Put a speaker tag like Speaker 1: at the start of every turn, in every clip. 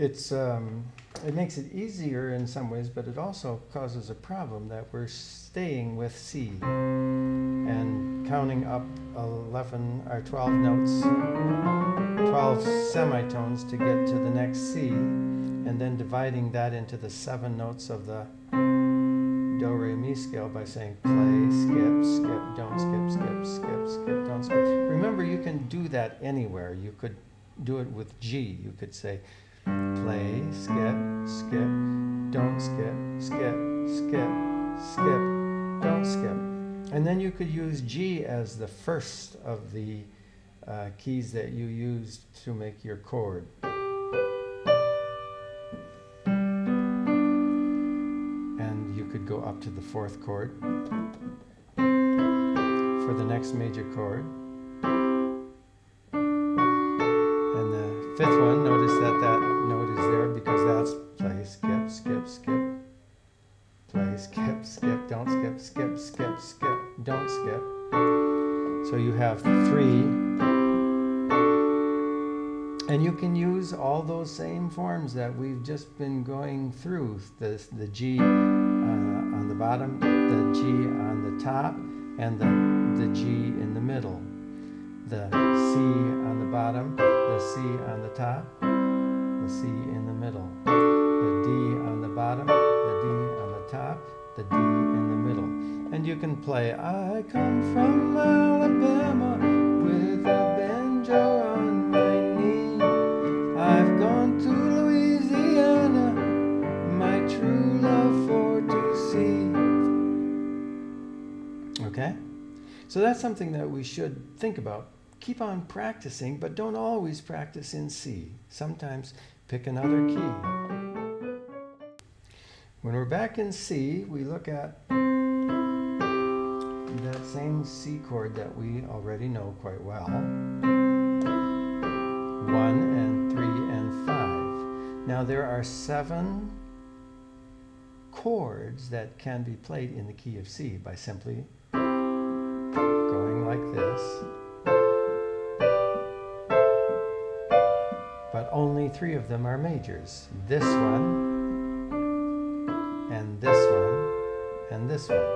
Speaker 1: it makes it easier in some ways, but it also causes a problem that we're staying with C and counting up 11 or 12 notes, 12 semitones to get to the next C, and then dividing that into the 7 notes of the do, re, mi scale by saying play, skip, skip, don't skip, skip, skip, skip, don't skip. Remember, you can do that anywhere. You could do it with G. You could say play, skip, skip, don't skip, skip, skip, skip, don't skip. And then you could use G as the first of the keys that you use to make your chord. And you could go up to the 4th chord for the next major chord. And the 5th one, notice that that note is there because that's play, skip, skip, skip, play, skip, skip, don't skip, skip, skip, skip, don't skip. So you have 3. And you can use all those same forms that we've just been going through. The G on the bottom, the G on the top, and the G in the middle. The C on the bottom, the C on the top, the C in the middle. The D on the bottom, the D on the top, the D in the middle. And you can play, I come from Alabama with a banjo on my knee. I've gone to Louisiana, my true love for to see. Okay? So that's something that we should think about. Keep on practicing, but don't always practice in C. Sometimes pick another key. When we're back in C, we look at that same C chord that we already know quite well. 1 and 3 and 5. Now there are 7 chords that can be played in the key of C by simply going like this. But only 3 of them are majors. This one, and this one, and this one.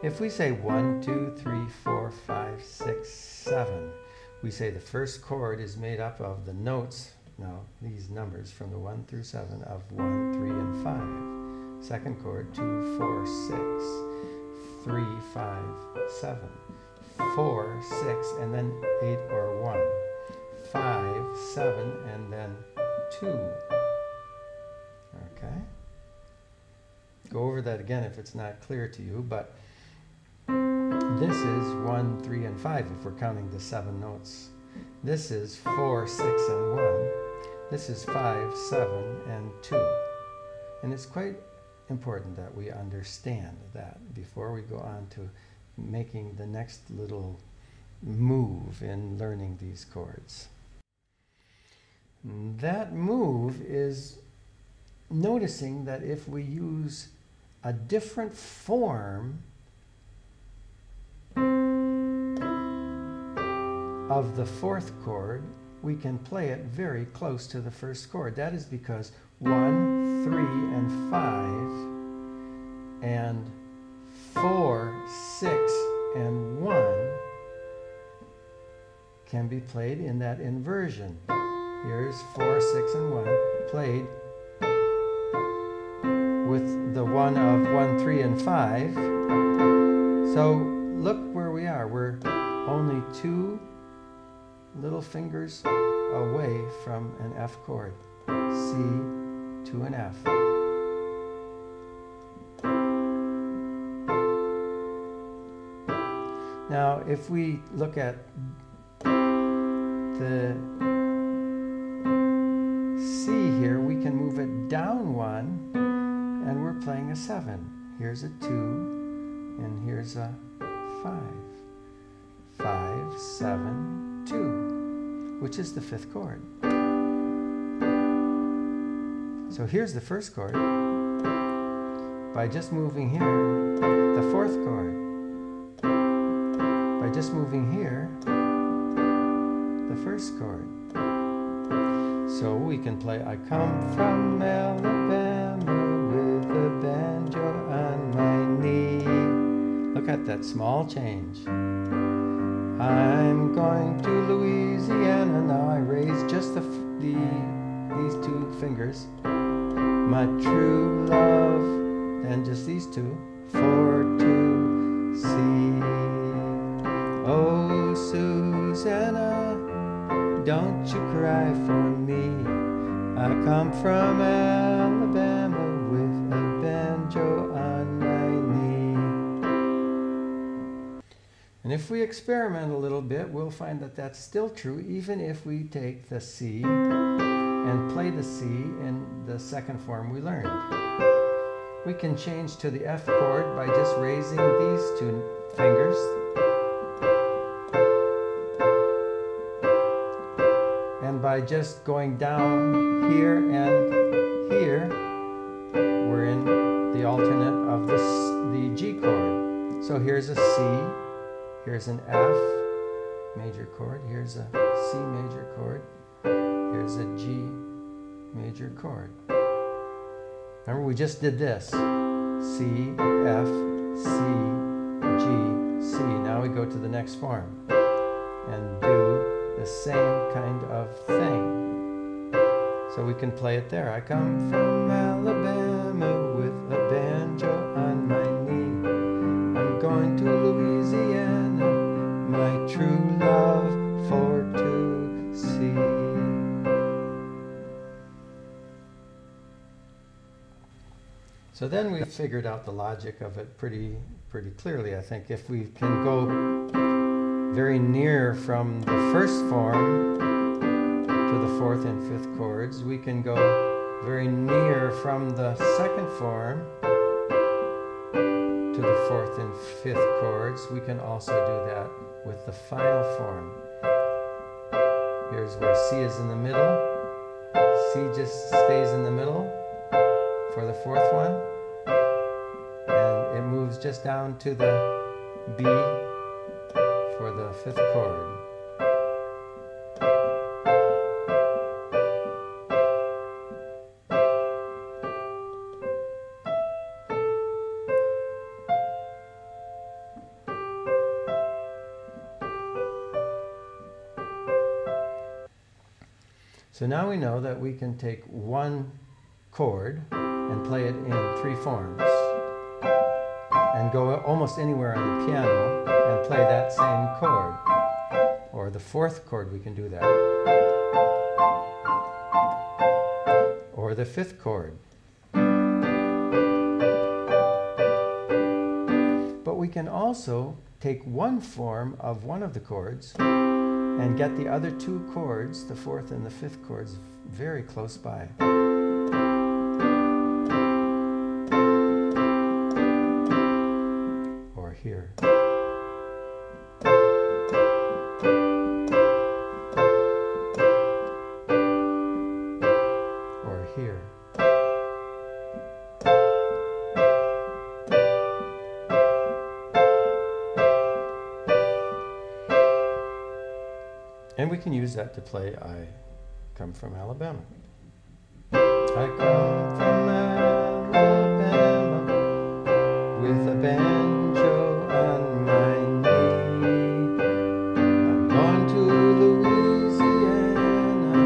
Speaker 1: If we say 1, 2, 3, 4, 5, 6, 7, we say the first chord is made up of the notes, now these numbers from the 1 through 7 of 1, 3, and 5. Second chord, 2, 4, 6, 3, 5, 7, 4, 6, and then 8 or 1. 5, 7, and then 2. Okay? Go over that again if it's not clear to you, but this is 1, 3, and 5 if we're counting the 7 notes. This is 4, 6, and 1. This is 5, 7, and 2. And it's quite important that we understand that before we go on to making the next little move in learning these chords. That move is noticing that if we use a different form of the 4th chord, we can play it very close to the 1st chord. That is because 1, 3, and 5, and 4, 6, and 1 can be played in that inversion. Here's 4, 6, and 1 played with the 1 of 1, 3, and 5. So look where we are. We're only 2 little fingers away from an F chord. C to an F. Now, if we look at the C here, we can move it down 1, and we're playing a 7. Here's a 2, and here's a 5. 5, 7, 2, which is the 5th chord. So here's the 1st chord. By just moving here, the 4th chord. By just moving here, the 1st chord. So we can play, I come from Alabama with a banjo on my knee. Look at that small change. I'm going to Louisiana. Now I raise just these two fingers. My true love, and just these two, for to see. Oh, Susanna, don't you cry for me. I come from Alabama with a banjo on my knee. And if we experiment a little bit, we'll find that that's still true, even if we take the C and play the C in the second form we learned. We can change to the F chord by just raising these two fingers. And by just going down here and here, we're in the alternate of the G chord. So here's a C, here's an F major chord, here's a C major chord, here's a G major chord. Remember, we just did this. C, F, C, G, C. Now we go to the next form and do the same kind of thing. So we can play it there. I come from Alabama with a banjo on my knee. I'm going to Louisiana, my true love for to see. So then we figured out the logic of it pretty clearly, I think. If we can go very near from the first form to the fourth and fifth chords, we can go very near from the second form to the fourth and fifth chords. We can also do that with the final form. Here's where C is in the middle. C just stays in the middle for the fourth one, and it moves just down to the B for the fifth chord. So now we know that we can take one chord and play it in three forms, and go almost anywhere on the piano and play that same chord. Or the fourth chord, we can do that. Or the fifth chord. But we can also take one form of one of the chords and get the other two chords, the fourth and the fifth chords, very close by. Here. Or here. And we can use that to play I Come From Alabama. I come from Alabama with a banjo on my knee. I'm going to Louisiana,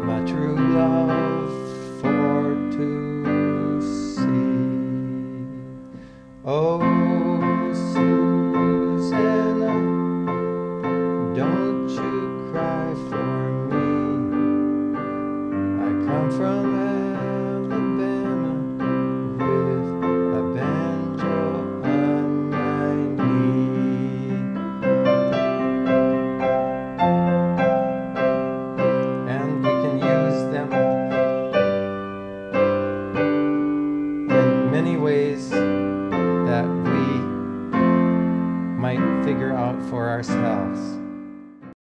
Speaker 1: my true love for to see. Oh, Susanna, don't you cry for me. I come from